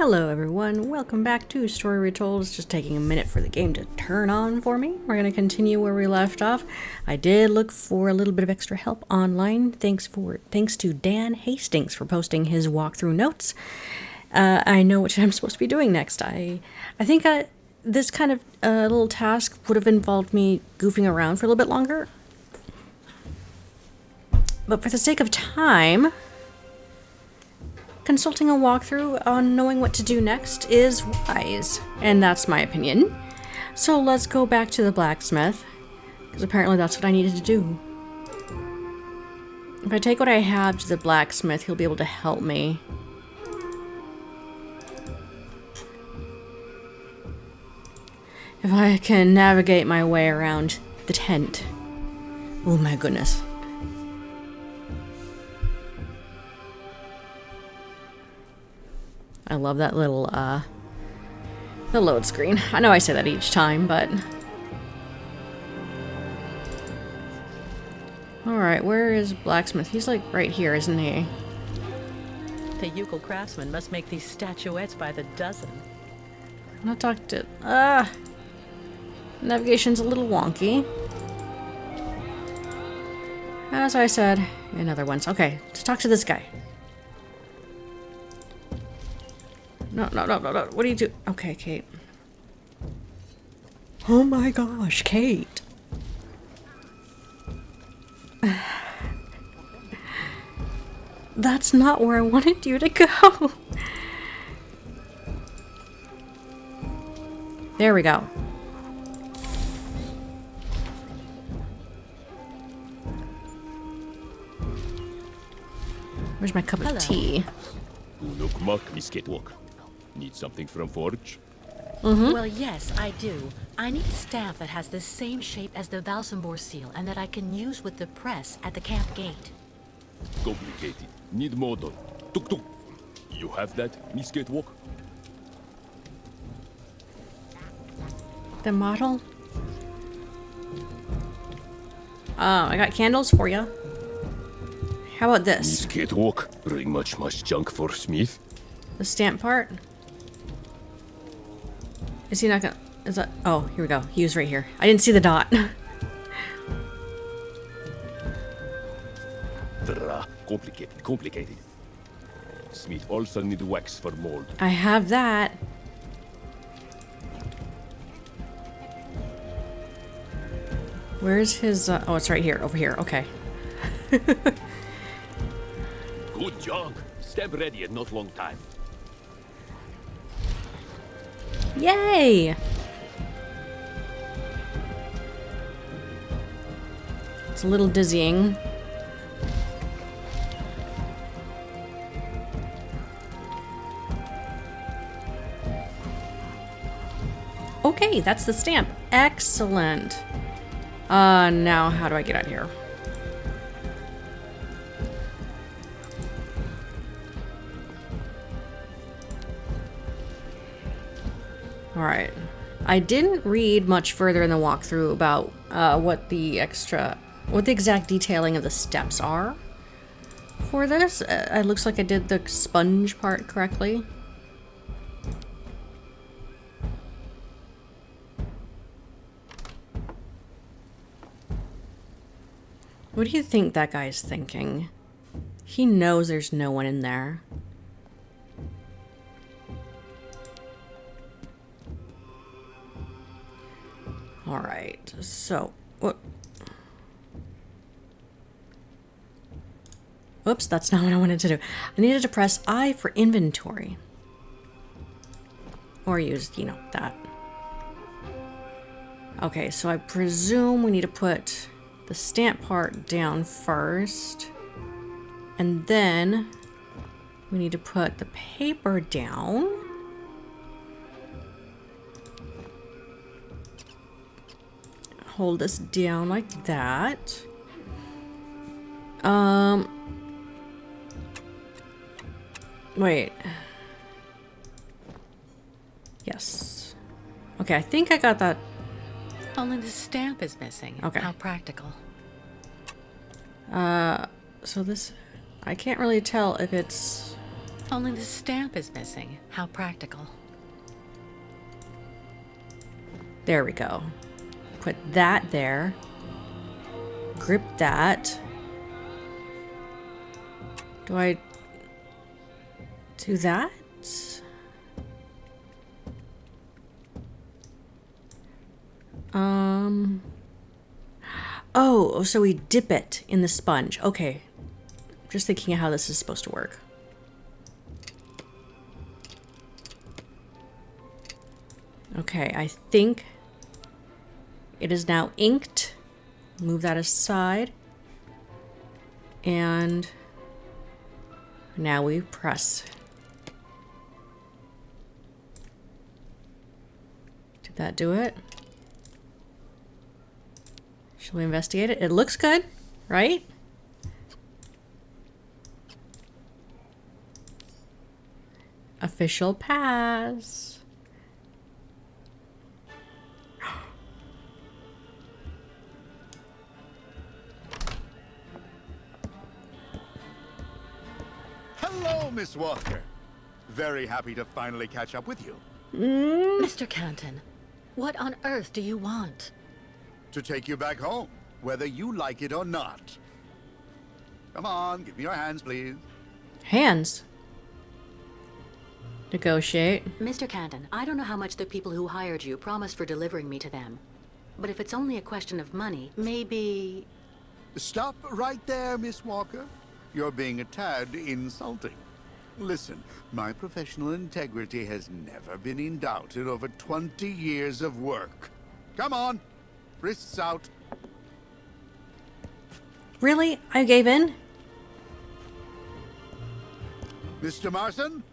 Hello everyone, welcome back to Story Retold. It's just taking a minute for the game to turn on for me. We're going to continue where we left off. I did look for a little bit of extra help online. Thanks to Dan Hastings for posting his walkthrough notes. I know what I'm supposed to be doing next. I think this kind of little task would have involved me goofing around for a little bit longer. But for the sake of time, consulting a walkthrough on knowing what to do next is wise, and that's my opinion. So let's go back to the blacksmith, because apparently that's what I needed to do. If I take what I have to the blacksmith, he'll be able to help me. If I can navigate my way around the tent. Oh my goodness. I love that little, the load screen. I know I say that each time, but... Alright, where is Blacksmith? He's like right here, isn't he? The Youkal craftsmen must make these statuettes by the dozen. I'm not talking to... Navigation's a little wonky. As I said in other ones. Okay, let's talk to this guy. No. What do you do? Okay, Kate. Oh my gosh, Kate. That's not where I wanted you to go. There we go. Where's my cup of tea? Need something from Forge? Well, yes, I do. I need a staff that has the same shape as the Valsemborg seal and that I can use with the press at the camp gate. Complicated. Need model. Tuk tuk. You have that, Miss Gatewalk? The model? I got candles for you. How about this? Miss Gatewalk. Bring much junk for Smith. The stamp part? Is he not gonna... Is that... Oh, here we go. He was right here. I didn't see the dot. Complicated. Smith also need wax for mold. I have that. Where's his... oh, it's right here. Over here. Okay. Good job. Stamp ready in not long time. Yay! It's a little dizzying. Okay, that's the stamp. Excellent. Now how do I get out of here? Alright. I didn't read much further in the walkthrough about what the exact detailing of the steps are for this. It looks like I did the sponge part correctly. What do you think that guy's thinking? He knows there's no one in there. Alright, so... What? Whoops, that's not what I wanted to do. I needed to press I for inventory. Or use, that. Okay, so I presume we need to put the stamp part down first. And then we need to put the paper down. Hold this down like that. Wait. Yes. Okay, I think I got that. Only the stamp is missing. Okay. How practical. So this... I can't really tell if it's Only the stamp is missing. How practical. There we go. Put that there. Grip that. Do I do that? Oh, so we dip it in the sponge. Okay. Just thinking of how this is supposed to work. Okay, I think it is now inked. Move that aside. And now we press. Did that do it? Shall we investigate it? It looks good, right? Official pass. Hello, Miss Walker. Very happy to finally catch up with you. Mr. Canton, what on earth do you want? To take you back home, whether you like it or not. Come on, give me your hands, please. Hands. Negotiate. Mr. Canton, I don't know how much the people who hired you promised for delivering me to them. But if it's only a question of money, maybe... Stop right there, Miss Walker. You're being a tad insulting. Listen, my professional integrity has never been in doubt in over 20 years of work. Come on, wrists out. Really? I gave in? Mr. Marson?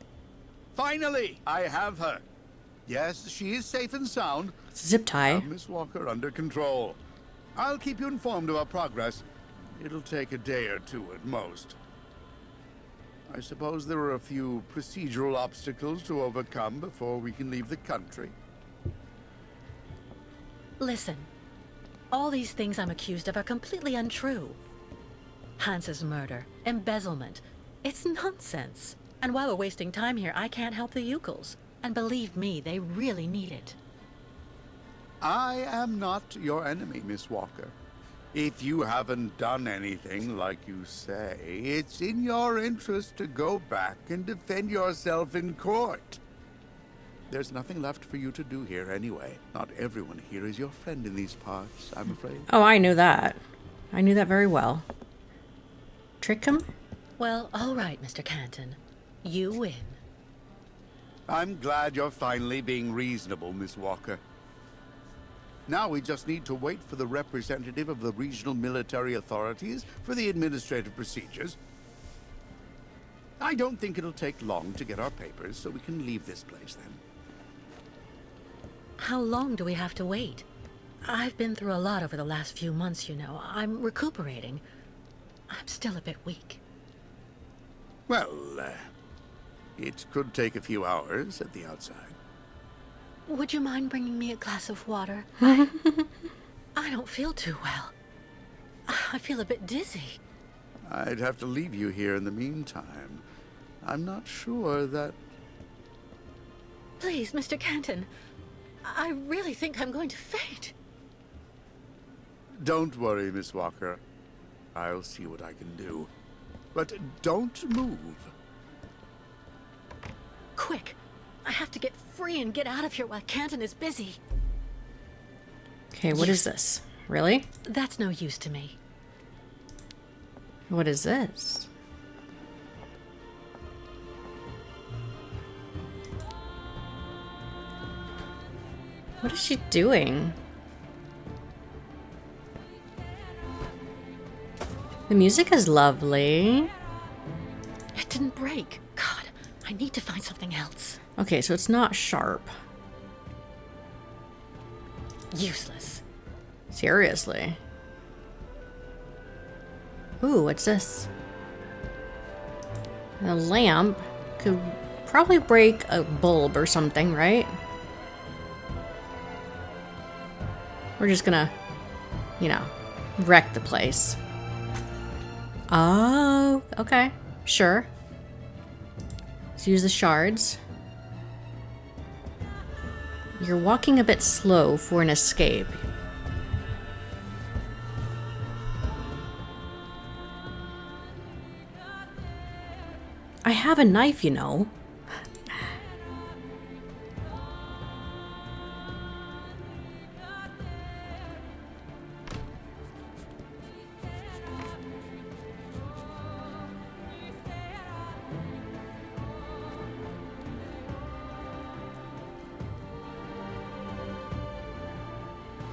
Finally, I have her. Yes, she is safe and sound. Zip tie. Miss Walker under control. I'll keep you informed of our progress. It'll take a day or two at most. I suppose there are a few procedural obstacles to overcome before we can leave the country. Listen, all these things I'm accused of are completely untrue. Hans's murder, embezzlement, it's nonsense. And while we're wasting time here, I can't help the Youkals. And believe me, they really need it. I am not your enemy, Miss Walker. If you haven't done anything like you say, it's in your interest to go back and defend yourself in court. There's nothing left for you to do here anyway. Not everyone here is your friend in these parts, I'm afraid. Oh, I knew that. I knew that very well. Trick him? Well, all right, Mr. Canton. You win. I'm glad you're finally being reasonable, Miss Walker. Now we just need to wait for the representative of the regional military authorities for the administrative procedures. I don't think it'll take long to get our papers, so we can leave this place then. How long do we have to wait? I've been through a lot over the last few months, you know. I'm recuperating. I'm still a bit weak. Well, it could take a few hours at the outside. Would you mind bringing me a glass of water? I don't feel too well. I feel a bit dizzy. I'd have to leave you here in the meantime. I'm not sure that... Please, Mr. Canton. I really think I'm going to faint. Don't worry, Miss Walker. I'll see what I can do. But don't move. Quick! I have to get free and get out of here while Canton is busy. Okay, what is this? Really? That's no use to me. What is this? What is she doing? The music is lovely. It didn't break. God, I need to find something else. Okay, so it's not sharp. Useless. Seriously. Ooh, what's this? The lamp could probably break a bulb or something, right? We're just gonna, you know, wreck the place. Oh, okay. Sure. Let's use the shards. You're walking a bit slow for an escape. I have a knife, you know.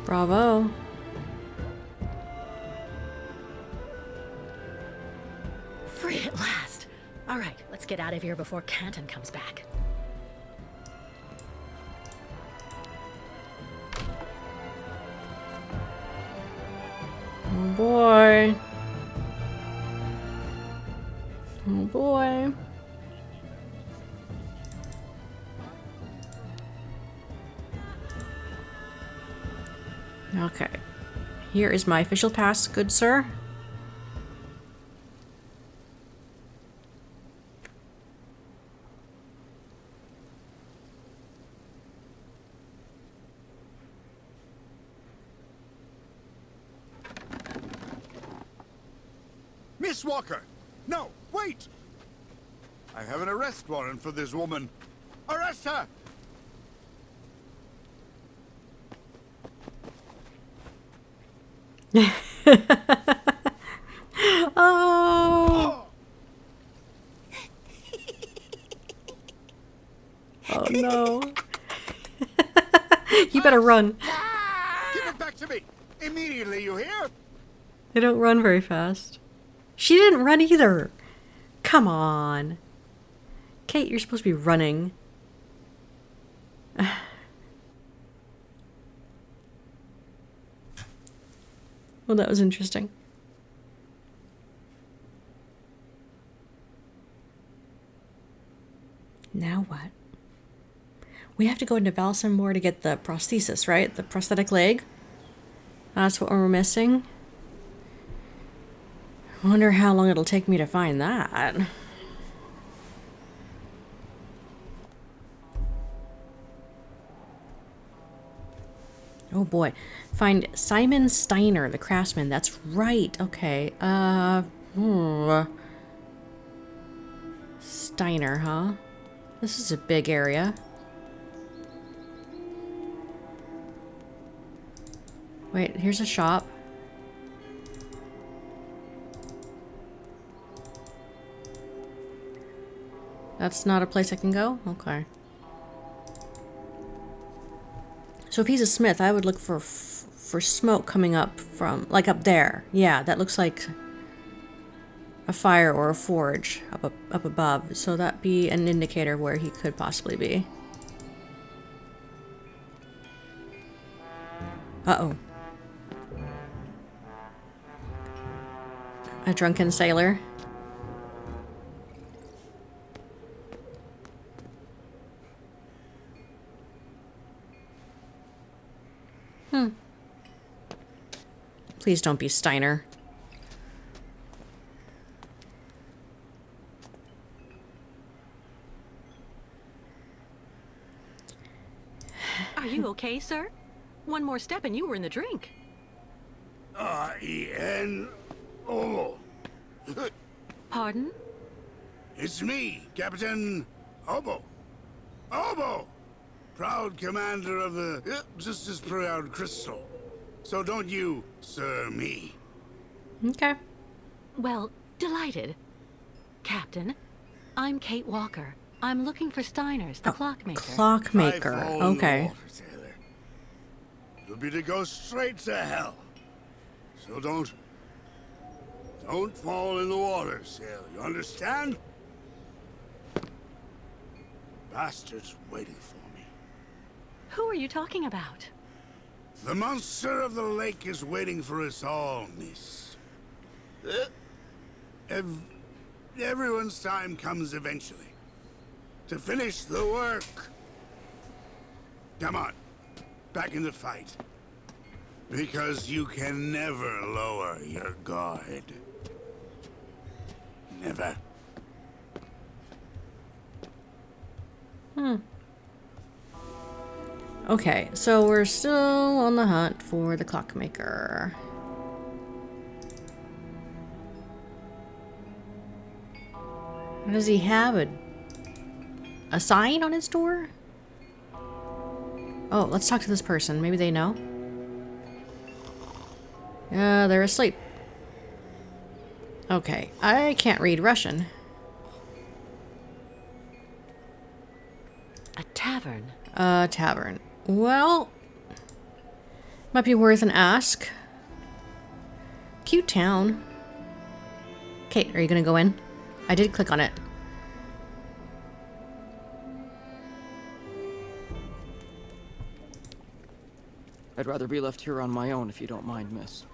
Bravo. Free at last. All right, let's get out of here before Canton comes back. Oh boy. Oh boy. Okay. Here is my official pass, good sir. Miss Walker! No, wait! I have an arrest warrant for this woman. Arrest her! Oh. Oh no. You better run. Give it back to me! Immediately, you hear? They don't run very fast. She didn't run either. Come on. Kate, you're supposed to be running. Well, that was interesting. Now what? We have to go into Valsemborg to get the prosthesis, right? The prosthetic leg? That's what we're missing. I wonder how long it'll take me to find that. Oh boy. Find Simon Steiner, the craftsman. That's right. Okay. Steiner, huh? This is a big area. Wait, here's a shop. That's not a place I can go? Okay. So if he's a smith, I would look for smoke coming up from, like up there. Yeah, that looks like a fire or a forge up above. So that'd be an indicator of where he could possibly be. Uh-oh. A drunken sailor. Please don't be Steiner. Are you okay, sir? One more step and you were in the drink. Oh. Pardon? It's me, Captain Obo. Obo! Proud commander of the just as proud Krystal. So don't you, sir, me. Okay. Well, delighted. Captain, I'm Kate Walker. I'm looking for Steiner's, the clockmaker. Clockmaker. I fall in the Okay. water, sailor. It'll be to go straight to hell. So don't fall in the water, sailor. You understand? Bastards waiting for me. Who are you talking about? The monster of the lake is waiting for us all, miss. Everyone's time comes eventually. To finish the work. Come on. Back in the fight. Because you can never lower your guard. Never. Okay, so we're still on the hunt for the clockmaker. Does he have a sign on his door? Oh, let's talk to this person. Maybe they know. They're asleep. Okay, I can't read Russian. A tavern. Tavern. Well, might be worth an ask. Cute town. Kate, are you gonna go in? I did click on it. I'd rather be left here on my own if you don't mind, miss.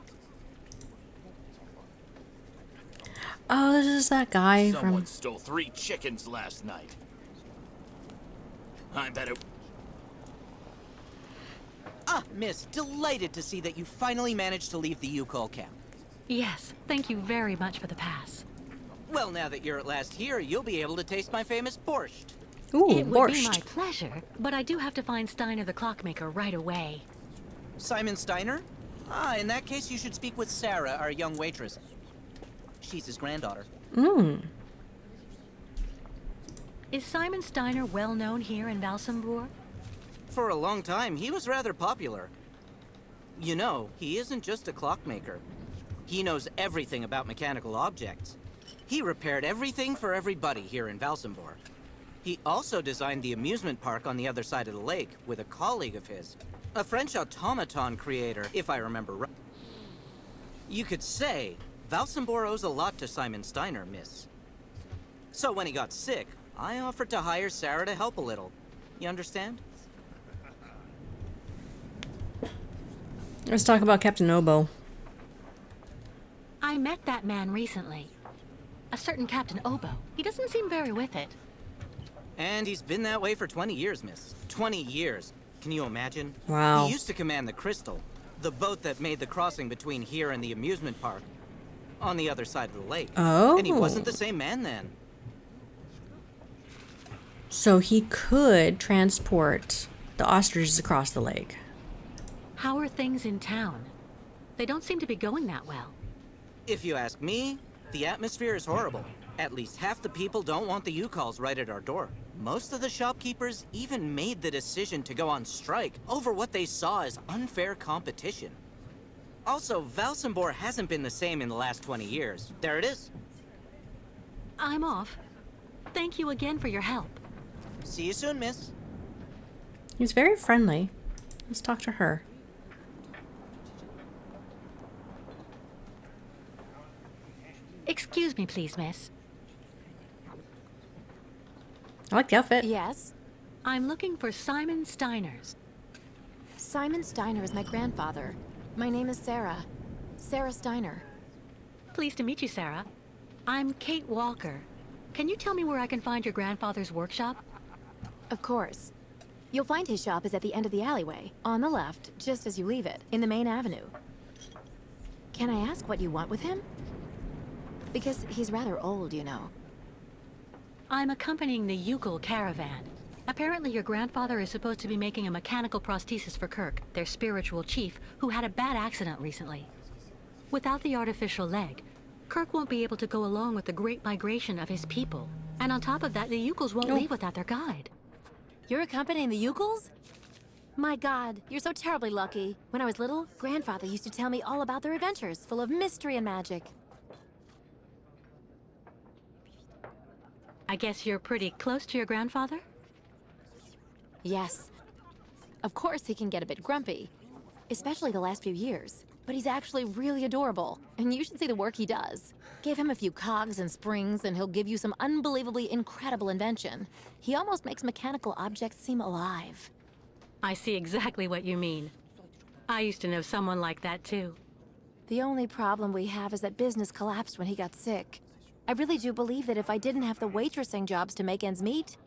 Oh, this is that guy Someone stole 3 chickens last night. I bet it... Ah, miss, delighted to see that you finally managed to leave the Youkal camp. Yes, thank you very much for the pass. Well, now that you're at last here, you'll be able to taste my famous borscht. Ooh, It would be my borscht. pleasure, but I do have to find Steiner the clockmaker right away. Simon Steiner? Ah, in that case, you should speak with Sarah, our young waitress. She's his granddaughter. Is Simon Steiner well known here in Valsemborg? For a long time, he was rather popular. You know, he isn't just a clockmaker. He knows everything about mechanical objects. He repaired everything for everybody here in Valsemborg. He also designed the amusement park on the other side of the lake with a colleague of his. A French automaton creator, if I remember right. You could say Valsemborg owes a lot to Simon Steiner, miss. So when he got sick, I offered to hire Sarah to help a little. You understand? Let's talk about Captain Oboe. I met that man recently. A certain Captain Oboe. He doesn't seem very with it. And he's been that way for 20 years, miss. 20 years. Can you imagine? Wow. He used to command the Krystal, the boat that made the crossing between here and the amusement park, on the other side of the lake. Oh. And he wasn't the same man then. So he could transport the ostriches across the lake. How are things in town? They don't seem to be going that well. If you ask me, the atmosphere is horrible. At least half the people don't want the Youkals right at our door. Most of the shopkeepers even made the decision to go on strike over what they saw as unfair competition. Also, Valsemborg hasn't been the same in the last 20 years. There it is. I'm off. Thank you again for your help. See you soon, miss. He's very friendly. Let's talk to her. Excuse me, please, miss. I like the outfit. Yes? I'm looking for Simon Steiner's. Simon Steiner is my grandfather. My name is Sarah. Sarah Steiner. Pleased to meet you, Sarah. I'm Kate Walker. Can you tell me where I can find your grandfather's workshop? Of course. You'll find his shop is at the end of the alleyway, on the left, just as you leave it, in the main avenue. Can I ask what you want with him? Because he's rather old, you know. I'm accompanying the Youkal caravan. Apparently your grandfather is supposed to be making a mechanical prosthesis for Kirk, their spiritual chief, who had a bad accident recently. Without the artificial leg, Kirk won't be able to go along with the great migration of his people. And on top of that, the Youkals won't leave without their guide. You're accompanying the Youkals? My God, you're so terribly lucky. When I was little, Grandfather used to tell me all about their adventures, full of mystery and magic. I guess you're pretty close to your grandfather? Yes. Of course he can get a bit grumpy, especially the last few years. But he's actually really adorable, and you should see the work he does. Give him a few cogs and springs, and he'll give you some unbelievably incredible invention. He almost makes mechanical objects seem alive. I see exactly what you mean. I used to know someone like that too. The only problem we have is that business collapsed when he got sick. I really do believe that if I didn't have the waitressing jobs to make ends meet,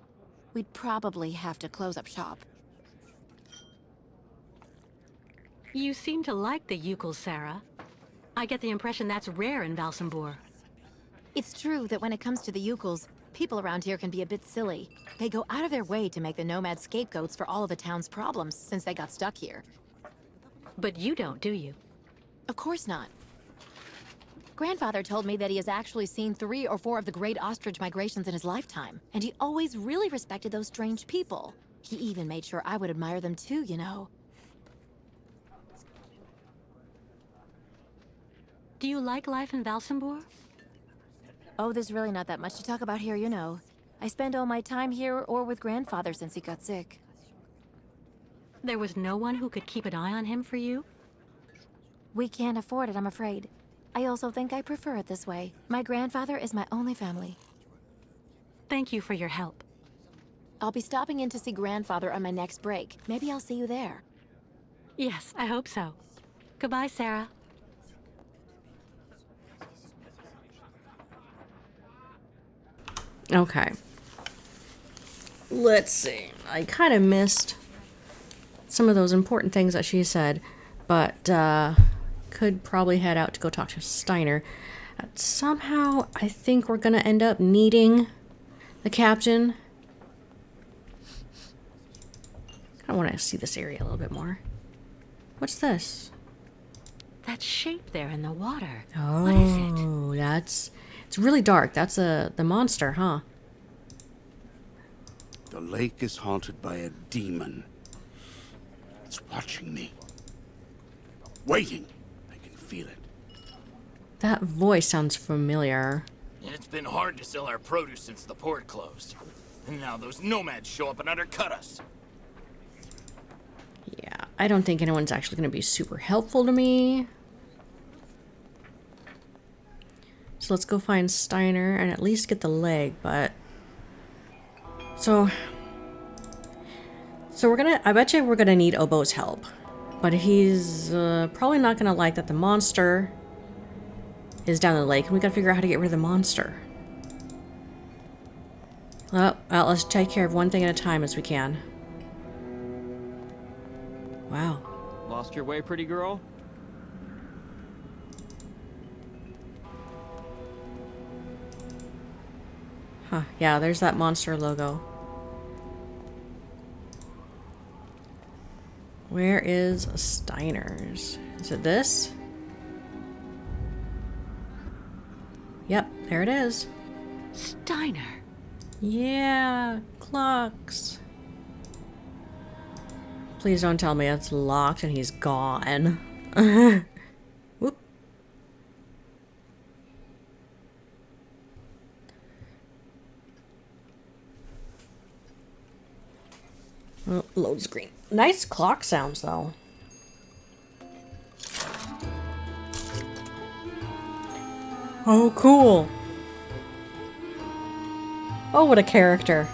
we'd probably have to close up shop. You seem to like the Youkals, Sarah. I get the impression that's rare in Valsemborg. It's true that when it comes to the Youkals, People around here can be a bit silly. They go out of their way to make the nomad scapegoats for all of the town's problems since they got stuck here. But you don't, do you? Of course not. Grandfather told me that he has actually seen 3 or 4 of the great ostrich migrations in his lifetime, and he always really respected those strange people. He even made sure I would admire them too, you know. Do you like life in Valsemborg? Oh, there's really not that much to talk about here, you know. I spend all my time here or with Grandfather since he got sick. There was no one who could keep an eye on him for you? We can't afford it, I'm afraid. I also think I prefer it this way. My grandfather is my only family. Thank you for your help. I'll be stopping in to see Grandfather on my next break. Maybe I'll see you there. Yes, I hope so. Goodbye, Sarah. Okay. Let's see. I kind of missed some of those important things that she said, but could probably head out to go talk to Steiner. Somehow, I think we're going to end up needing the captain. I want to see this area a little bit more. What's this? That shape there in the water. Oh, What is it? It's really dark. That's the monster, huh? The lake is haunted by a demon. It's watching me. Waiting. I can feel it. That voice sounds familiar. It's been hard to sell our produce since the port closed. And now those nomads show up and undercut us. Yeah, I don't think anyone's actually going to be super helpful to me. So let's go find Steiner and at least get the leg, but... So we're gonna... I bet you we're gonna need Oboe's help. But he's probably not gonna like that the monster is down the lake, and we gotta figure out how to get rid of the monster. Well, let's take care of one thing at a time as we can. Wow. Lost your way, pretty girl? Huh, yeah, there's that monster logo. Where is Steiner's? Is it this? Yep, there it is. Steiner. Yeah, clocks. Please don't tell me it's locked and he's gone. Whoop. Oh, load screen. Nice clock sounds, though. Oh, cool. Oh, what a character.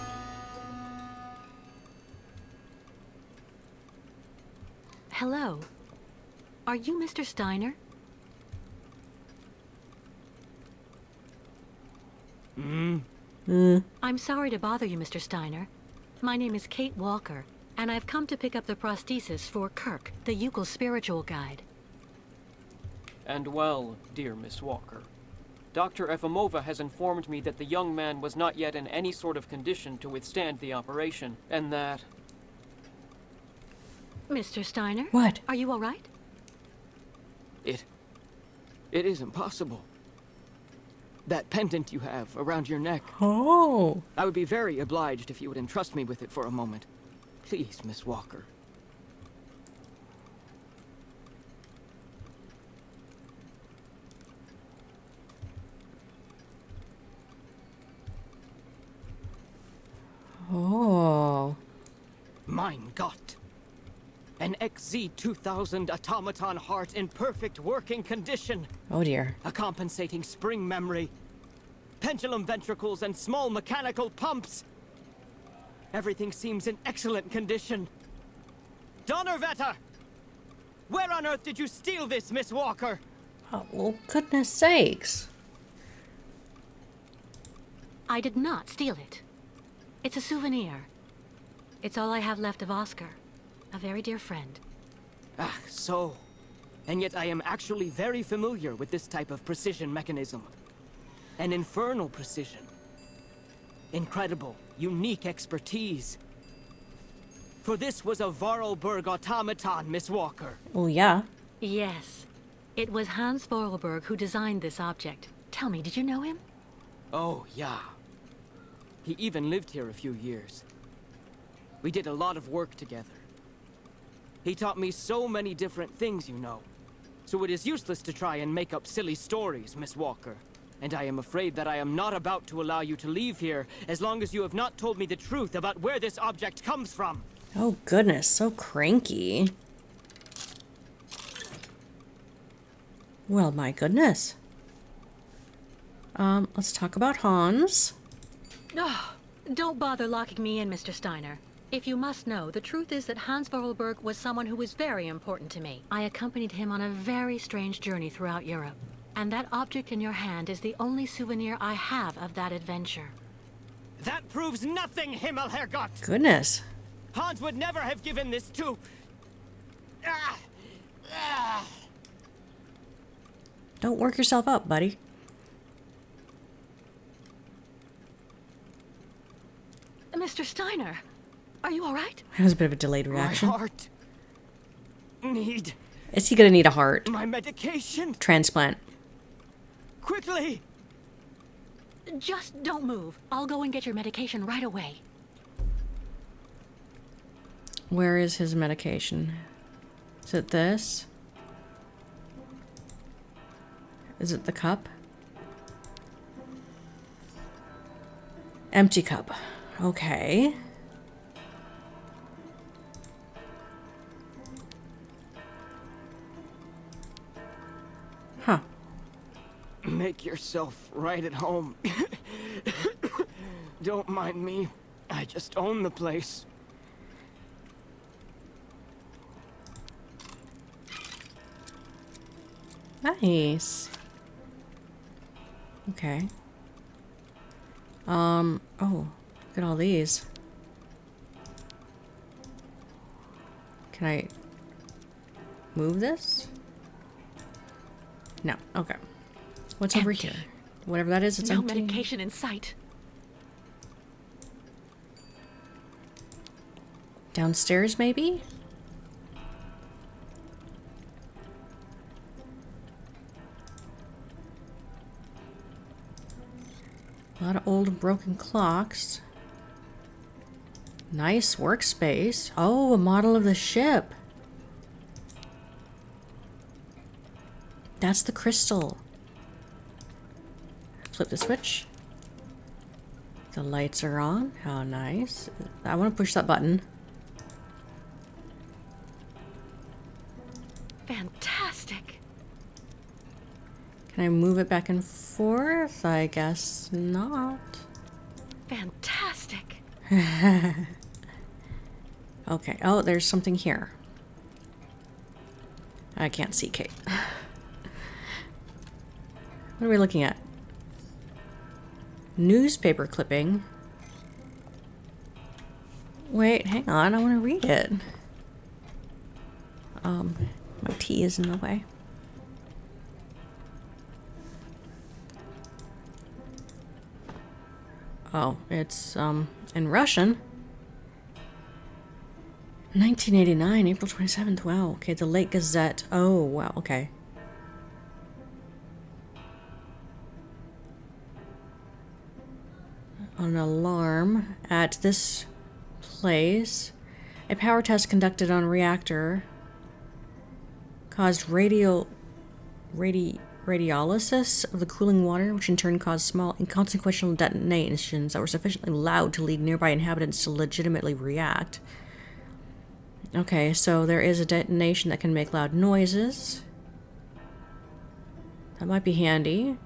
Hello. Are you Mr. Steiner? I'm sorry to bother you, Mr. Steiner. My name is Kate Walker, and I've come to pick up the prosthesis for Kirk, the Youkals spiritual guide. And well, dear Miss Walker, Dr. Efimova has informed me that the young man was not yet in any sort of condition to withstand the operation, and that... Mr. Steiner? What? Are you all right? It is impossible. That pendant you have around your neck. Oh. I would be very obliged if you would entrust me with it for a moment. Please, Miss Walker. Oh. Mein Gott. An XZ-2000 automaton heart in perfect working condition. Oh dear. A compensating spring memory. Pendulum ventricles and small mechanical pumps. Everything seems in excellent condition. Donnerwetter! Where on earth did you steal this, Miss Walker? Oh, well, goodness sakes. I did not steal it. It's a souvenir. It's all I have left of Oscar, a very dear friend. Ah, so. And yet I am actually very familiar with this type of precision mechanism. An infernal precision. Incredible, unique expertise. For this was a Voralburg automaton, Miss Walker. Oh, yeah. Yes. It was Hans Voralburg who designed this object. Tell me, did you know him? Oh, yeah. He even lived here a few years. We did a lot of work together. He taught me so many different things, you know. So it is useless to try and make up silly stories, Miss Walker. And I am afraid that I am not about to allow you to leave here as long as you have not told me the truth about where this object comes from. Oh, goodness. So cranky. Well, my goodness. Let's talk about Hans. Oh, don't bother locking me in, Mr. Steiner. If you must know, the truth is that Hans Voralburg was someone who was very important to me. I accompanied him on a very strange journey throughout Europe. And that object in your hand is the only souvenir I have of that adventure. That proves nothing, Himmelherrgott! Goodness. Hans would never have given this to... Don't work yourself up, buddy. Mr. Steiner, are you all right? That was a bit of a delayed reaction. My heart... need... Is he gonna need a heart my medication? transplant? Quickly! Just don't move. I'll go and get your medication right away. Where is his medication? Is it this? Is it the cup? Empty cup. Okay. Huh. Make yourself right at home. Don't mind me. I just own the place. Nice. Okay. Oh, look at all these. Can I move this? No. Okay. What's over Empty. here? Whatever that is, it's No empty. medication in sight. Downstairs, maybe? A lot of old broken clocks. Nice workspace. Oh, a model of the ship. That's the Krystal. Flip the switch. The lights are on. How nice. I want to push that button. Fantastic. Can I move it back and forth? I guess not. Fantastic. Okay. Oh, there's something here. I can't see Kate. What are we looking at? Newspaper clipping. Wait, hang on. I want to read it. My tea is in the way. Oh, it's in Russian. 1989, April 27th. Wow. Okay, the Lake Gazette. Oh, wow. Okay. An alarm at this place. A power test conducted on reactor caused radiolysis of the cooling water, which in turn caused small inconsequential detonations that were sufficiently loud to lead nearby inhabitants to legitimately react. Okay, so there is a detonation that can make loud noises. That might be handy.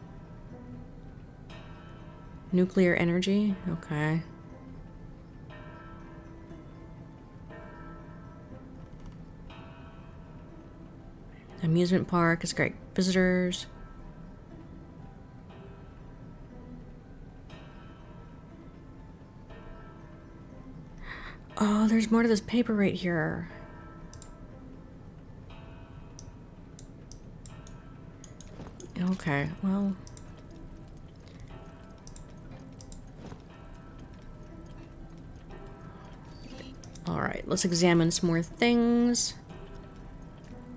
Nuclear energy? Okay. Amusement park is great. Visitors. Oh, there's more to this paper right here. Okay, well. Alright, let's examine some more things.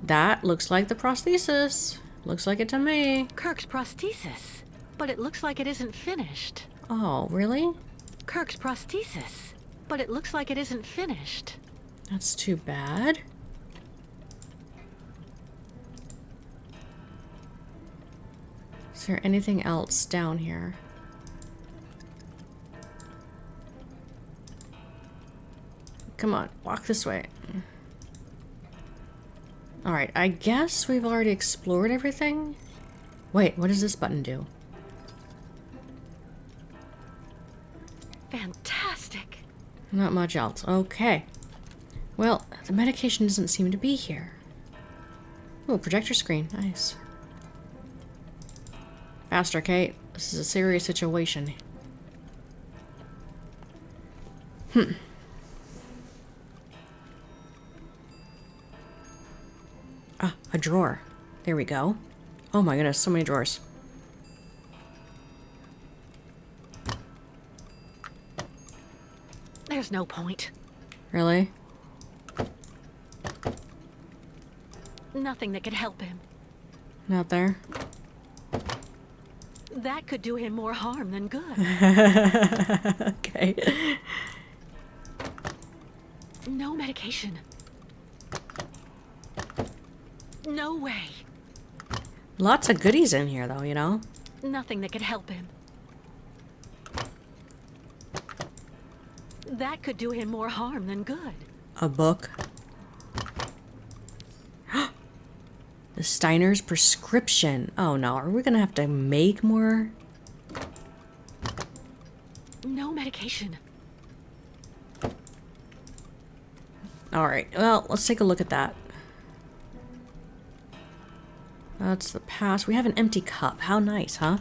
That looks like the prosthesis. Looks like it to me. Kirk's prosthesis. But it looks like it isn't finished. Oh, really? Kirk's prosthesis. But it looks like it isn't finished. That's too bad. Is there anything else down here? Come on, walk this way. Alright, I guess we've already explored everything. Wait, what does this button do? Fantastic. Not much else. Okay. Well, the medication doesn't seem to be here. Oh, projector screen. Nice. Faster, Kate. This is a serious situation. Ah, a drawer. There we go. Oh my goodness, so many drawers. There's no point. Really? Nothing that could help him. Not there? That could do him more harm than good. Okay. No medication. No way. Lots of goodies in here, though, you know? Nothing that could help him. That could do him more harm than good. A book. The Steiner's prescription. Oh no, are we gonna have to make more? No medication. Alright, well, let's take a look at that. That's the past. We have an empty cup. How nice, huh?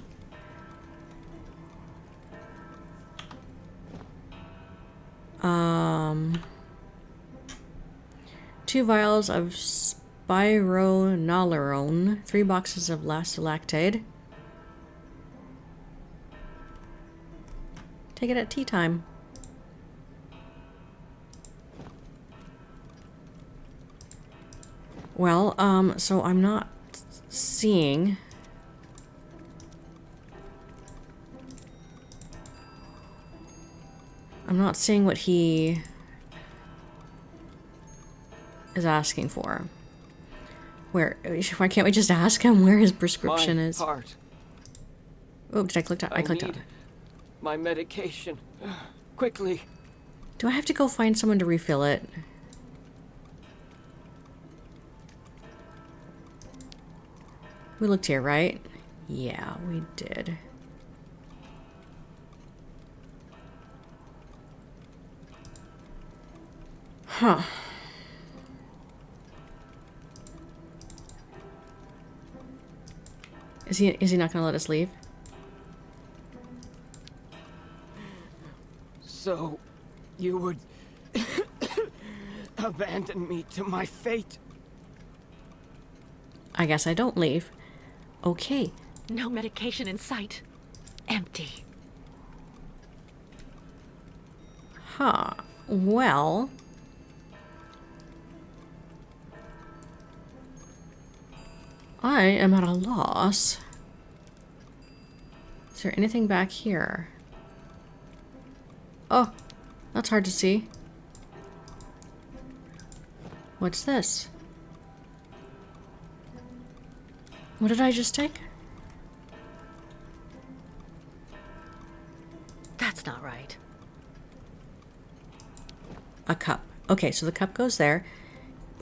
Two vials of spironolurone, 3 boxes of lactolactade. Take it at tea time. Well, so I'm not seeing... I'm not seeing what he is asking for. Where? Why can't we just ask him where his prescription My is? heart. Oh, did I click out? I clicked out. need my medication. Quickly. Do I have to go find someone to refill it? We looked here, right? Yeah, we did. Huh. Is he not gonna let us leave? So, you would abandon me to my fate? I guess I don't leave. Okay. No medication in sight. Empty. Huh. Well... I am at a loss. Is there anything back here? Oh, that's hard to see. What's this? What did I just take? That's not right. A cup. Okay, so the cup goes there.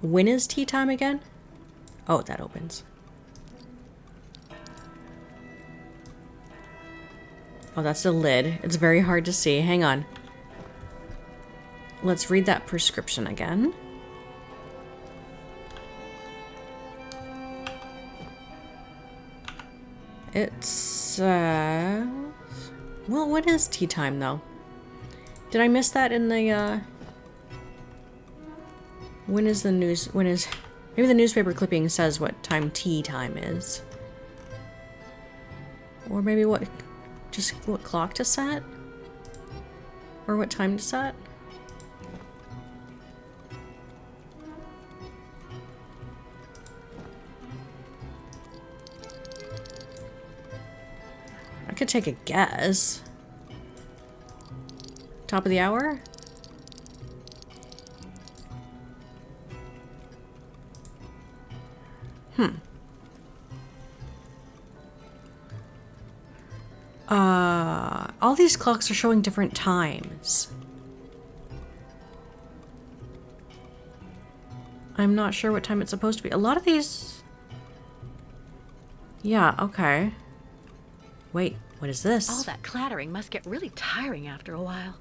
When is tea time again? Oh, that opens. Oh, that's the lid. It's very hard to see. Hang on. Let's read that prescription again. It's, well, what is tea time, though? Did I miss that in the, when is the news, maybe the newspaper clipping says what time tea time is. Or maybe just what clock to set? Or what time to set? I could take a guess. Top of the hour? All these clocks are showing different times. I'm not sure what time it's supposed to be. A lot of these... Yeah, okay. Wait, what is this? All that clattering must get really tiring after a while.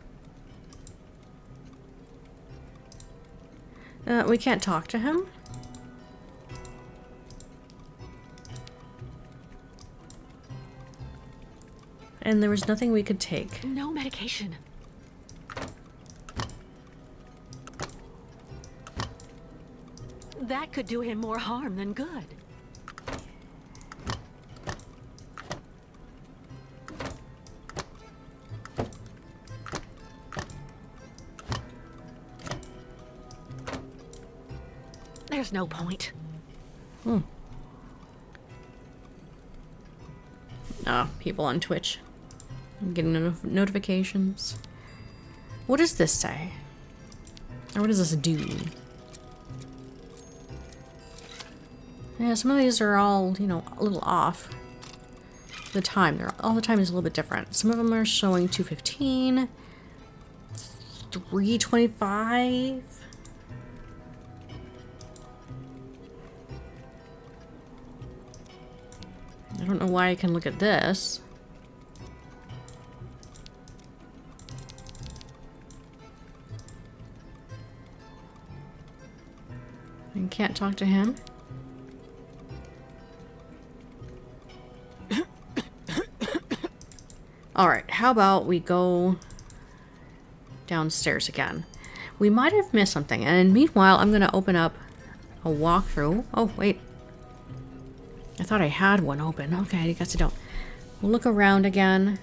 We can't talk to him? And there was nothing we could take. No medication. That could do him more harm than good. There's no point. People on Twitch. I'm getting notifications. What does this say? Or what does this do? Yeah, some of these are all, you know, a little off. The time, all the time is a little bit different. Some of them are showing 2:15, 3:25. I don't know why I can look at this. I can't talk to him. Alright, how about we go downstairs again? We might have missed something, and meanwhile, I'm going to open up a walkthrough. Oh, wait. I thought I had one open. Okay, I guess I don't. We'll look around again.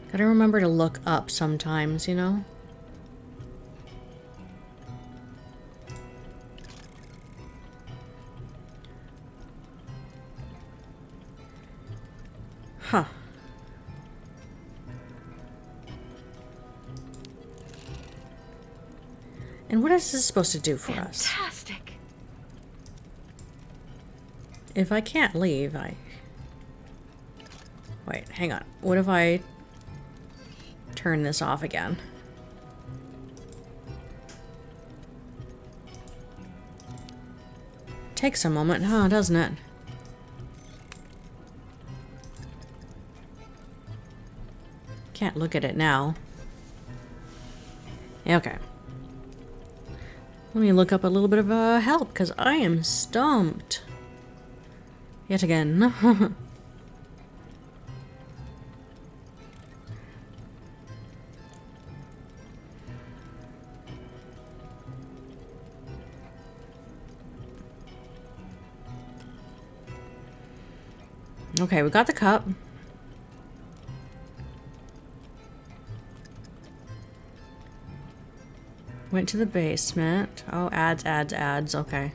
Gotta remember to look up sometimes, you know? Huh. And what is this supposed to do for us? Fantastic. If I can't leave, Wait, hang on. What if I turn this off again? Takes a moment, huh, doesn't it? Can't look at it now. Okay. Let me look up a little bit of help, because I am stumped. Yet again. Okay, we got the cup. Went to the basement. Oh, ads. Okay.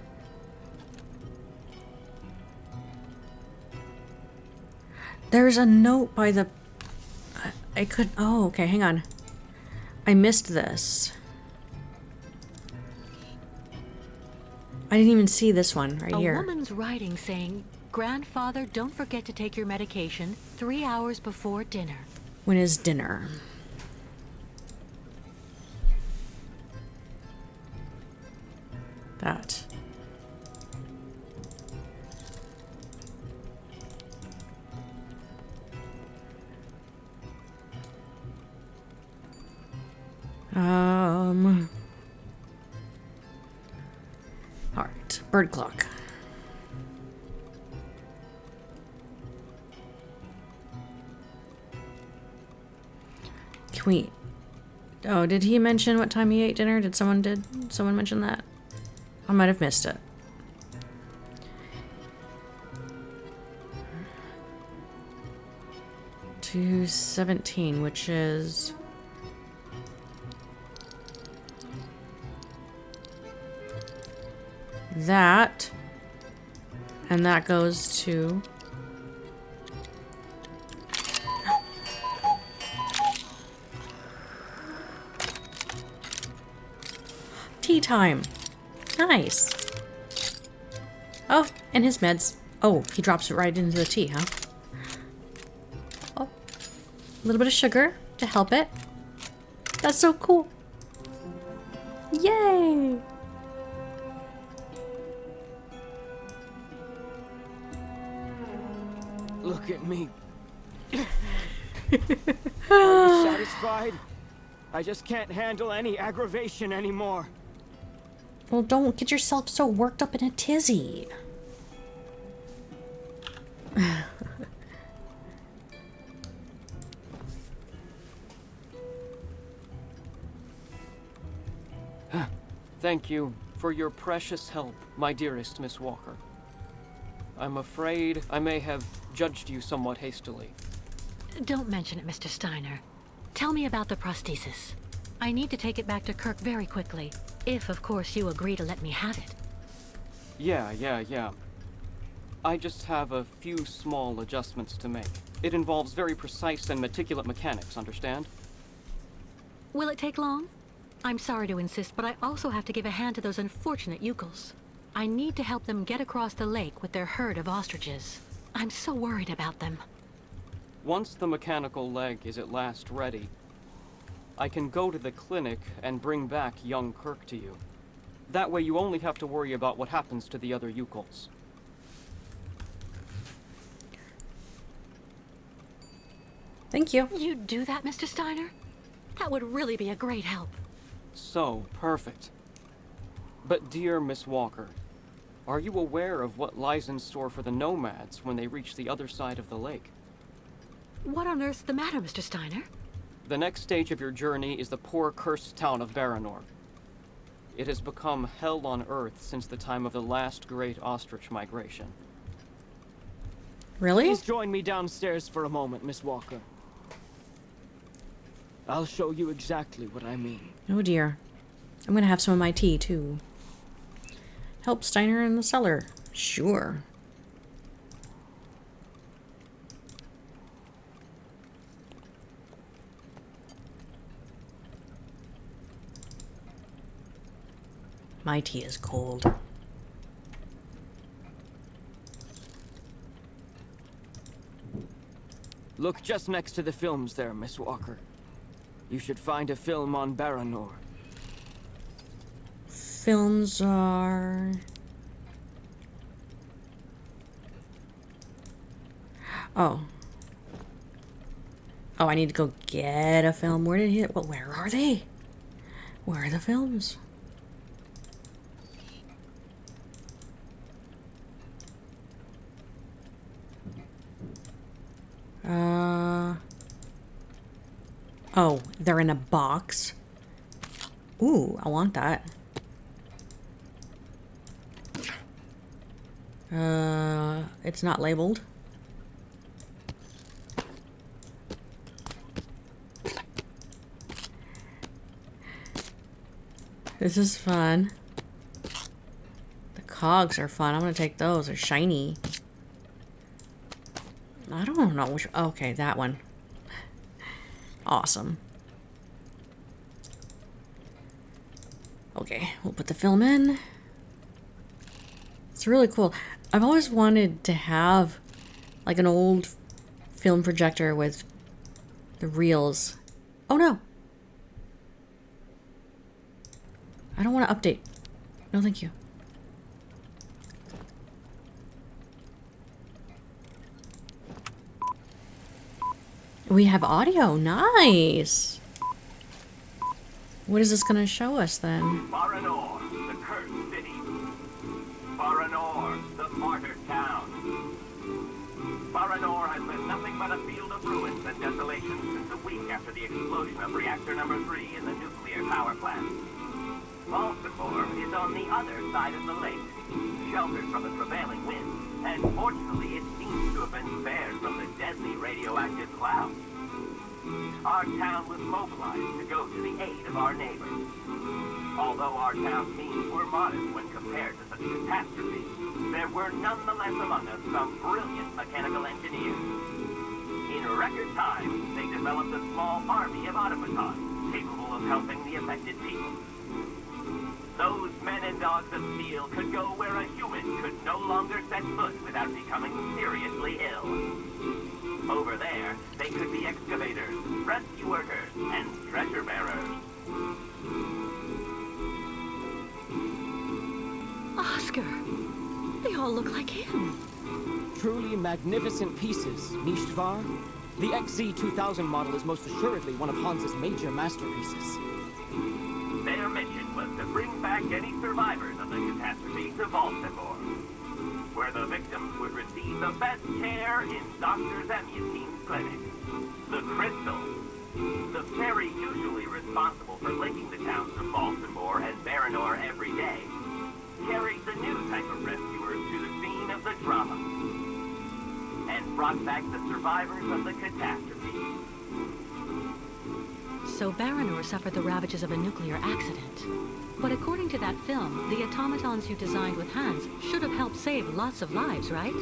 There's a note by the... I could... Oh, okay, hang on. I missed this. I didn't even see this one right here. A woman's writing saying, "Grandfather, don't forget to take your medication 3 hours before dinner." When is dinner? That. All right, bird clock. Can we... Oh, did he mention what time he ate dinner? Did someone mention that? I might have missed it. $2.17, which is that. And that goes to... tea time. Nice. Oh, and his meds. Oh, he drops it right into the tea, huh? Oh, a little bit of sugar to help it. That's so cool. Yay! Look at me. Are you satisfied? I just can't handle any aggravation anymore. Well, don't get yourself so worked up in a tizzy. Thank you for your precious help, my dearest Miss Walker. I'm afraid I may have judged you somewhat hastily. Don't mention it, Mr. Steiner. Tell me about the prosthesis. I need to take it back to Kirk very quickly. If, of course, you agree to let me have it. Yeah. I just have a few small adjustments to make. It involves very precise and meticulous mechanics, understand? Will it take long? I'm sorry to insist, but I also have to give a hand to those unfortunate Youkals. I need to help them get across the lake with their herd of ostriches. I'm so worried about them. Once the mechanical leg is at last ready, I can go to the clinic and bring back young Kirk to you. That way you only have to worry about what happens to the other Youkals. Thank you. You'd do that, Mr. Steiner? That would really be a great help. So, perfect. But dear Miss Walker, are you aware of what lies in store for the nomads when they reach the other side of the lake? What on earth's the matter, Mr. Steiner? The next stage of your journey is the poor cursed town of Baranor. It has become hell on earth since the time of the last great ostrich migration. Really? Please join me downstairs for a moment, Miss Walker. I'll show you exactly what I mean. Oh dear. I'm gonna have some of my tea too. Help Steiner in the cellar. Sure. My tea is cold. Look just next to the films there, Miss Walker. You should find a film on Baranor. Films are... Oh. Oh, I need to go get a film. Where did he... Well, where are they? Where are the films? Oh, they're in a box. Ooh, I want that. It's not labeled. This is fun. The cogs are fun. I'm gonna take those. They're shiny. I don't know which... Okay, that one. Awesome. Okay, we'll put the film in. It's really cool. I've always wanted to have like an old film projector with the reels. Oh no! I don't want to update. No, thank you. We have audio. Nice. What is this going to show us then? Baranor, the cursed city. Baranor, the martyr town. Baranor has been nothing but a field of ruins and desolation since a week after the explosion of reactor number 3 in the nuclear power plant. Valsemborg is on the other side of the lake, sheltered from the prevailing winds, and fortunately it seems to have been spared from the deadly radioactive clouds. Our town was mobilized to go to the aid of our neighbors. Although our town's means were modest when compared to such catastrophes, there were nonetheless among us some brilliant mechanical engineers. In record time, they developed a small army of automatons capable of helping the affected people. Those men and dogs of steel could go where a human could no longer set foot without becoming seriously ill. Over there, they could be excavators, rescue workers, and treasure bearers. Oscar! They all look like him. Truly magnificent pieces, Nishtvar. The XZ2000 model is most assuredly one of Hans's major masterpieces. Their mission was to bring back any survivors of the catastrophe to Valsemborg, where the victims would receive the best care in Dr. Zemyatine's clinic. The Krystal, the ferry usually responsible for linking the towns of Valsemborg and Baranor every day, carried the new type of rescuers to the scene of the drama, and brought back the survivors of the catastrophe. So Baranor suffered the ravages of a nuclear accident. But according to that film, the automatons you designed with Hans should have helped save lots of lives, right?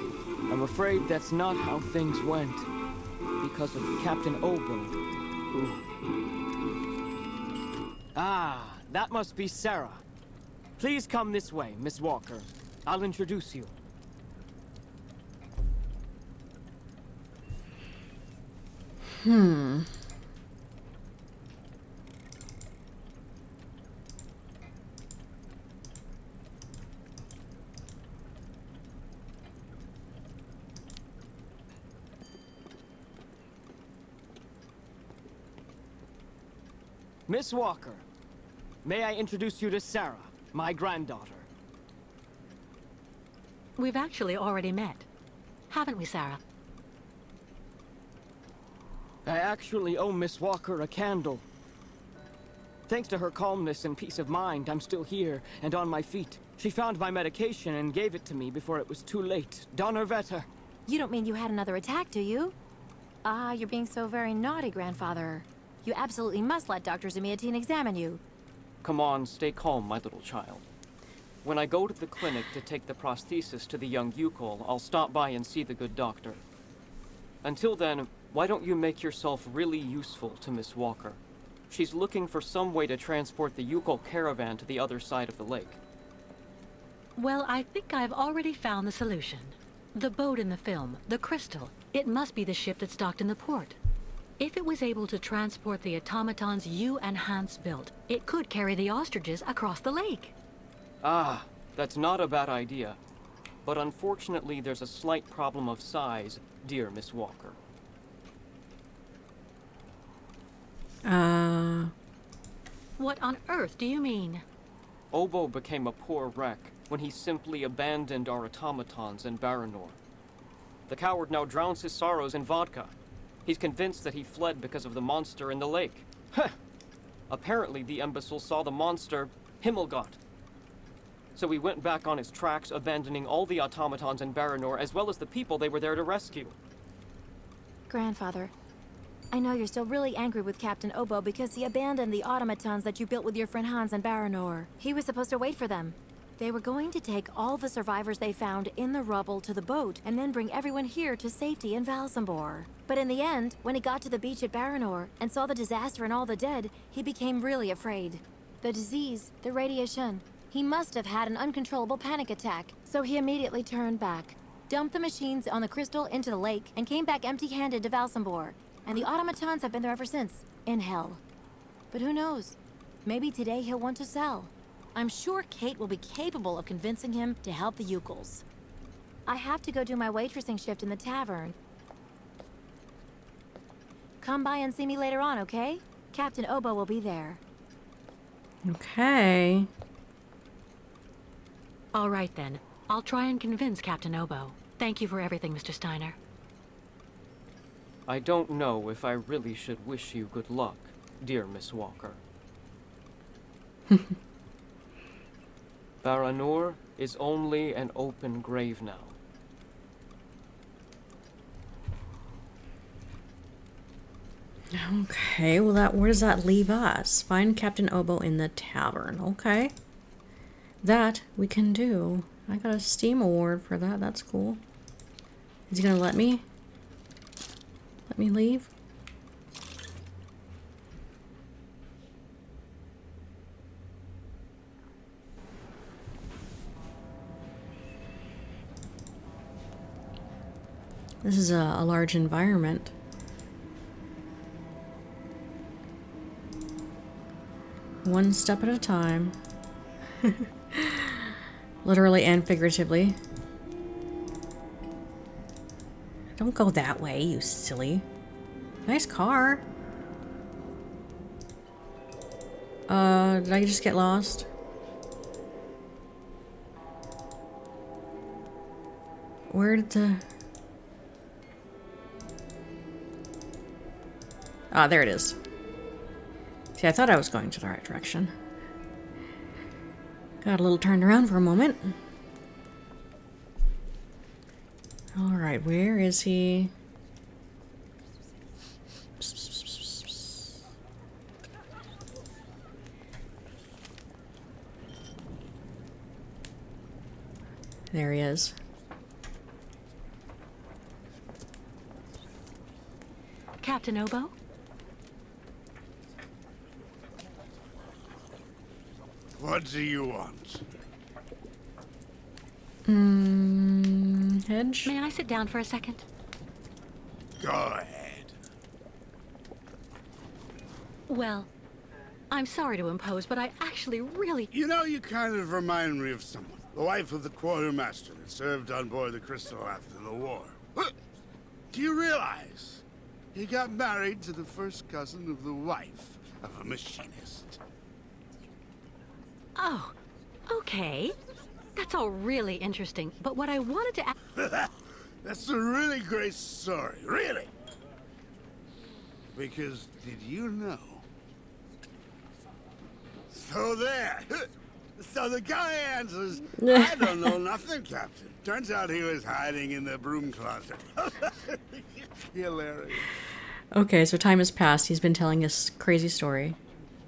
I'm afraid that's not how things went. Because of Captain Obo, who... Ah, that must be Sarah. Please come this way, Miss Walker. I'll introduce you. Miss Walker, may I introduce you to Sarah, my granddaughter? We've actually already met. Haven't we, Sarah? I actually owe Miss Walker a candle. Thanks to her calmness and peace of mind, I'm still here and on my feet. She found my medication and gave it to me before it was too late. Donnerwetter. You don't mean you had another attack, do you? Ah, you're being so very naughty, Grandfather. You absolutely must let Dr. Zemyatine examine you. Come on, stay calm, my little child. When I go to the clinic to take the prosthesis to the young Youkal, I'll stop by and see the good doctor. Until then, why don't you make yourself really useful to Miss Walker? She's looking for some way to transport the Youkal caravan to the other side of the lake. Well, I think I've already found the solution. The boat in the film, the Krystal, it must be the ship that's docked in the port. If it was able to transport the automatons you and Hans built, it could carry the ostriches across the lake. Ah, that's not a bad idea. But unfortunately, there's a slight problem of size, dear Miss Walker. What on earth do you mean? Obo became a poor wreck when he simply abandoned our automatons in Baranor. The coward now drowns his sorrows in vodka. He's convinced that he fled because of the monster in the lake. Heh! Apparently the imbecile saw the monster, Himmelgott. So he went back on his tracks, abandoning all the automatons in Baranor, as well as the people they were there to rescue. Grandfather, I know you're still really angry with Captain Obo because he abandoned the automatons that you built with your friend Hans in Baranor. He was supposed to wait for them. They were going to take all the survivors they found in the rubble to the boat and then bring everyone here to safety in Valsemborg. But in the end, when he got to the beach at Baranor and saw the disaster and all the dead, he became really afraid. The disease, the radiation, he must have had an uncontrollable panic attack, so he immediately turned back, dumped the machines on the Krystal into the lake, and came back empty-handed to Valsemborg. And the automatons have been there ever since, in hell. But who knows? Maybe today he'll want to sell. I'm sure Kate will be capable of convincing him to help the Youkals. I have to go do my waitressing shift in the tavern. Come by and see me later on, okay? Captain Obo will be there. Okay. All right then. I'll try and convince Captain Obo. Thank you for everything, Mr. Steiner. I don't know if I really should wish you good luck, dear Miss Walker. Baranor is only an open grave now. Okay, well where does that leave us? Find Captain Oboe in the tavern. Okay. That we can do. I got a Steam award for that. That's cool. Is he gonna let me? Let me leave? This is a large environment. One step at a time. Literally and figuratively. Don't go that way, you silly. Nice car. Did I just get lost? Where did the... Ah, there it is. See, I thought I was going to the right direction. Got a little turned around for a moment. Alright, where is he? There he is. Captain Oboe? What do you want? Hedge? May I sit down for a second? Go ahead. Well, I'm sorry to impose, but I actually really... You know, you kind of remind me of someone. The wife of the quartermaster that served on board the Krystal after the war. Do you realize he got married to the first cousin of the wife of a machinist? Oh, okay. That's all really interesting, but what I wanted to ask... That's a really great story, really. Because, did you know? So there. So the guy answers, I don't know nothing, Captain. Turns out he was hiding in the broom closet. Hilarious. Okay, so time has passed. He's been telling us crazy story.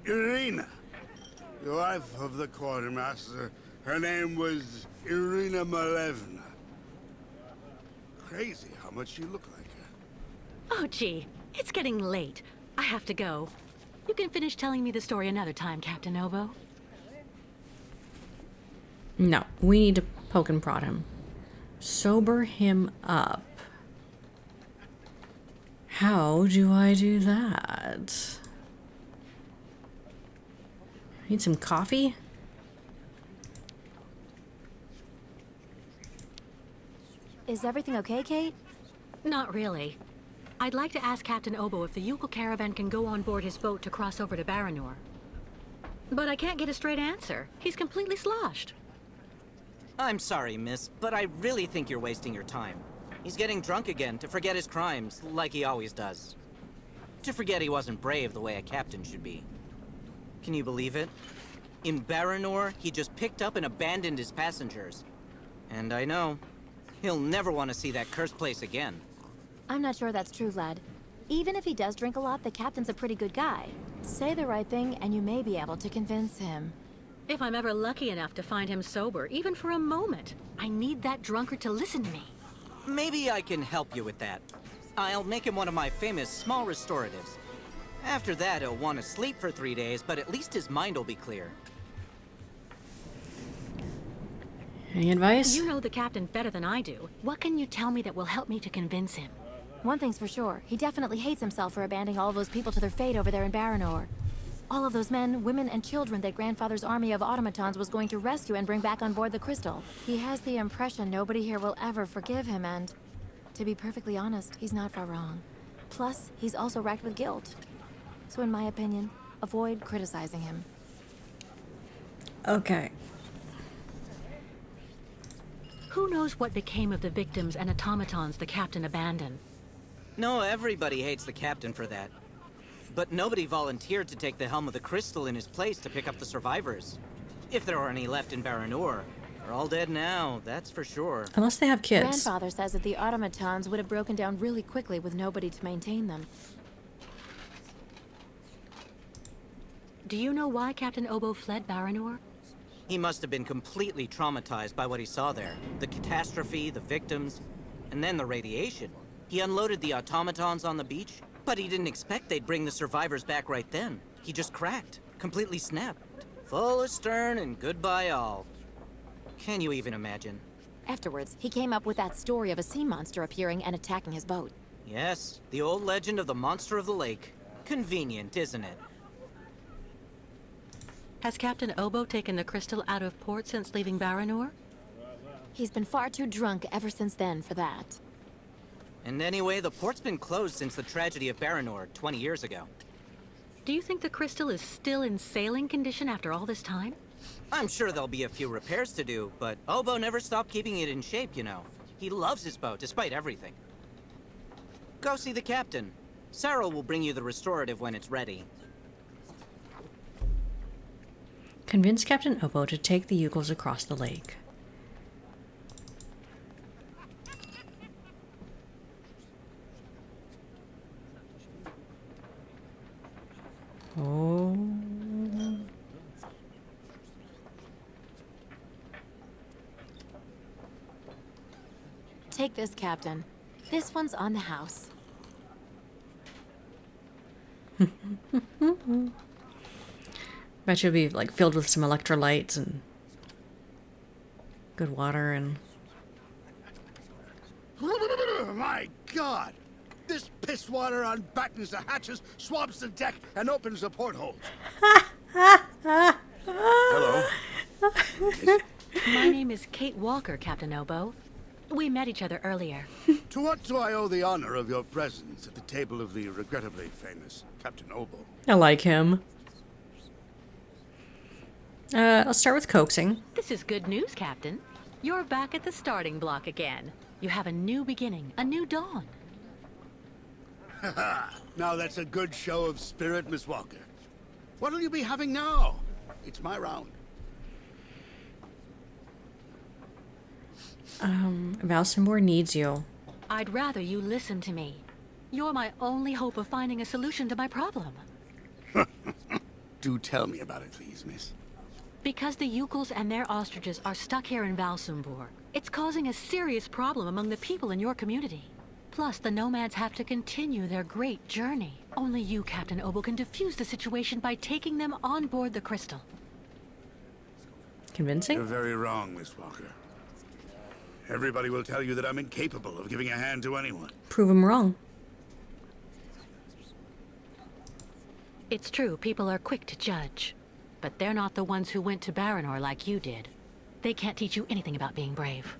Irina, the wife of the quartermaster, her name was Irina Malevna. Crazy how much you look like her. Oh, gee, it's getting late. I have to go. You can finish telling me the story another time, Captain Oboe. No, we need to poke and prod him. Sober him up. How do I do that? Need some coffee? Is everything okay, Kate? Not really. I'd like to ask Captain Oboe if the Youkal caravan can go on board his boat to cross over to Baranor. But I can't get a straight answer. He's completely sloshed. I'm sorry, miss, but I really think you're wasting your time. He's getting drunk again to forget his crimes, like he always does. To forget he wasn't brave the way a captain should be. Can you believe it? In Baranor, he just picked up and abandoned his passengers. And I know, he'll never want to see that cursed place again. I'm not sure that's true, lad. Even if he does drink a lot, the captain's a pretty good guy. Say the right thing, and you may be able to convince him. If I'm ever lucky enough to find him sober, even for a moment, I need that drunkard to listen to me. Maybe I can help you with that. I'll make him one of my famous small restoratives. After that, he'll want to sleep for 3 days, but at least his mind will be clear. Any advice? You know the captain better than I do. What can you tell me that will help me to convince him? One thing's for sure, he definitely hates himself for abandoning all of those people to their fate over there in Baranor. All of those men, women, and children that Grandfather's army of automatons was going to rescue and bring back on board the Krystal. He has the impression nobody here will ever forgive him, and to be perfectly honest, he's not far wrong. Plus, he's also racked with guilt. So in my opinion, avoid criticizing him. Okay. Who knows what became of the victims and automatons the captain abandoned? No, everybody hates the captain for that. But nobody volunteered to take the helm of the Krystal in his place to pick up the survivors. If there are any left in Baranor, they're all dead now, that's for sure. Unless they have kids. Grandfather says that the automatons would have broken down really quickly with nobody to maintain them. Do you know why Captain Obo fled Baranor? He must have been completely traumatized by what he saw there. The catastrophe, the victims, and then the radiation. He unloaded the automatons on the beach, but he didn't expect they'd bring the survivors back right then. He just cracked, completely snapped. Full astern and goodbye all. Can you even imagine? Afterwards, he came up with that story of a sea monster appearing and attacking his boat. Yes, the old legend of the monster of the lake. Convenient, isn't it? Has Captain Obo taken the Krystal out of port since leaving Baranor? He's been far too drunk ever since then for that. And anyway, the port's been closed since the tragedy of Baranor 20 years ago. Do you think the Krystal is still in sailing condition after all this time? I'm sure there'll be a few repairs to do, but Obo never stopped keeping it in shape, you know. He loves his boat, despite everything. Go see the captain. Sarah will bring you the restorative when it's ready. Convince Captain Obo to take the Youkals across the lake. Oh. Take this, Captain. This one's on the house. Bet you'll be like filled with some electrolytes and good water and... My God! This piss water unbattens the hatches, swabs the deck, and opens the portholes. Hello. My name is Kate Walker, Captain Obo. We met each other earlier. To what do I owe the honor of your presence at the table of the regrettably famous Captain Obo? I like him. I'll start with coaxing. This is good news, Captain. You're back at the starting block again. You have a new beginning, a new dawn. Now that's a good show of spirit, Miss Walker. What'll you be having now? It's my round. Valsemborg needs you. I'd rather you listen to me. You're my only hope of finding a solution to my problem. Do tell me about it, please, miss. Because the Youkals and their ostriches are stuck here in Valsemborg. It's causing a serious problem among the people in your community. Plus, the nomads have to continue their great journey. Only you, Captain Obo, can defuse the situation by taking them on board the Krystal. Convincing? You're very wrong, Miss Walker. Everybody will tell you that I'm incapable of giving a hand to anyone. Prove him wrong. It's true, people are quick to judge. But they're not the ones who went to Baranor like you did. They can't teach you anything about being brave.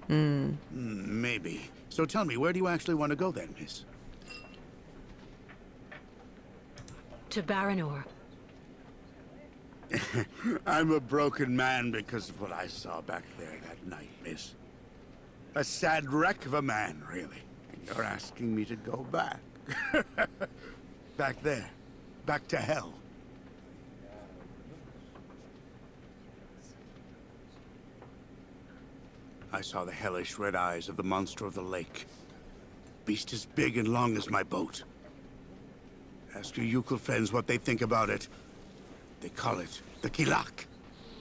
Maybe. So tell me, where do you actually want to go then, miss? To Baranor. I'm a broken man because of what I saw back there that night, miss. A sad wreck of a man, really. And you're asking me to go back. Back there. Back to hell. I saw the hellish red eyes of the monster of the lake. Beast as big and long as my boat. Ask your Youkal friends what they think about it. They call it the Kilak,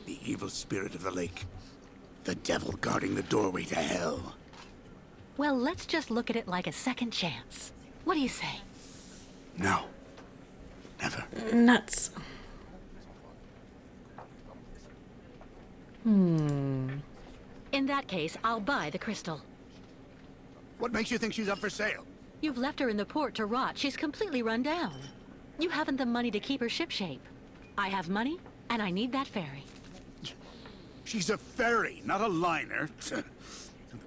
the evil spirit of the lake. The devil guarding the doorway to hell. Well, let's just look at it like a second chance. What do you say? No. Never. Nuts. In that case, I'll buy the Krystal. What makes you think she's up for sale? You've left her in the port to rot. She's completely run down. You haven't the money to keep her shipshape. I have money, and I need that ferry. She's a ferry, not a liner. The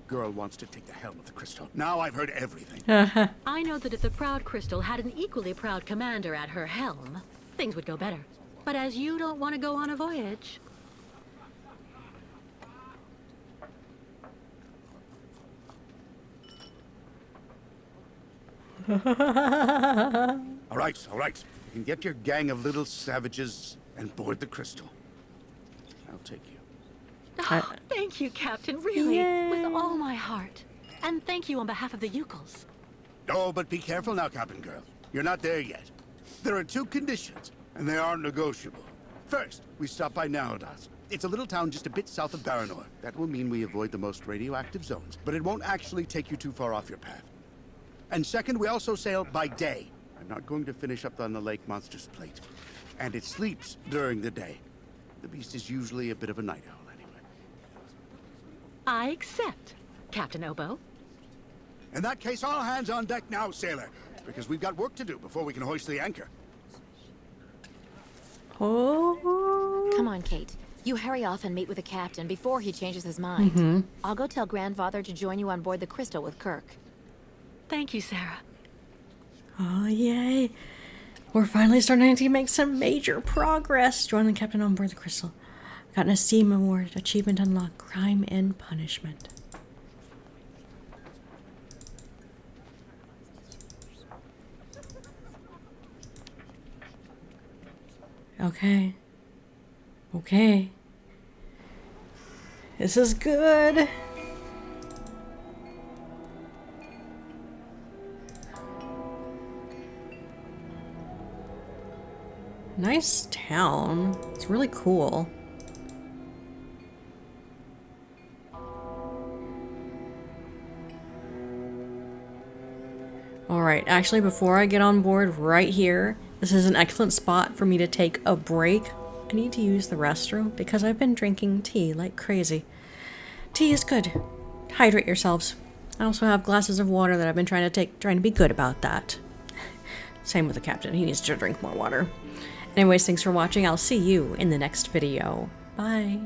girl wants to take the helm of the Krystal. Now I've heard everything. I know that if the proud Krystal had an equally proud commander at her helm, things would go better. But as you don't want to go on a voyage... All right, all right. You can get your gang of little savages and board the Krystal. I'll take you. Oh, thank you, Captain, really, Yay. with all my heart. And thank you on behalf of the Youkals. Oh, but be careful now, Captain Girl. You're not there yet. There are two conditions. and they aren't negotiable. First, we stop by Narrodas. It's a little town just a bit south of Baranor. That will mean we avoid the most radioactive zones, but it won't actually take you too far off your path. And second, we also sail by day. I'm not going to finish up on the lake monster's plate. And it sleeps during the day. The beast is usually a bit of a night owl anyway. I accept, Captain Obo. In that case, all hands on deck now, sailor, because we've got work to do before we can hoist the anchor. Oh. Come on, Kate. You hurry off and meet with the captain before he changes his mind. I'll go tell Grandfather to join you on board the Krystal with Kirk. Thank you, Sarah. Oh, yay. We're finally starting to make some major progress. Join the captain on board the Krystal. Got an esteem award. Achievement unlocked. Crime and punishment. Okay. Okay. This is good. Nice town. It's really cool. Alright, actually before I get on board right here, this is an excellent spot for me to take a break. I need to use the restroom because I've been drinking tea like crazy. Tea is good. Hydrate yourselves. I also have glasses of water that I've been trying to be good about that. Same with the captain. He needs to drink more water. Anyways, thanks for watching. I'll see you in the next video. Bye.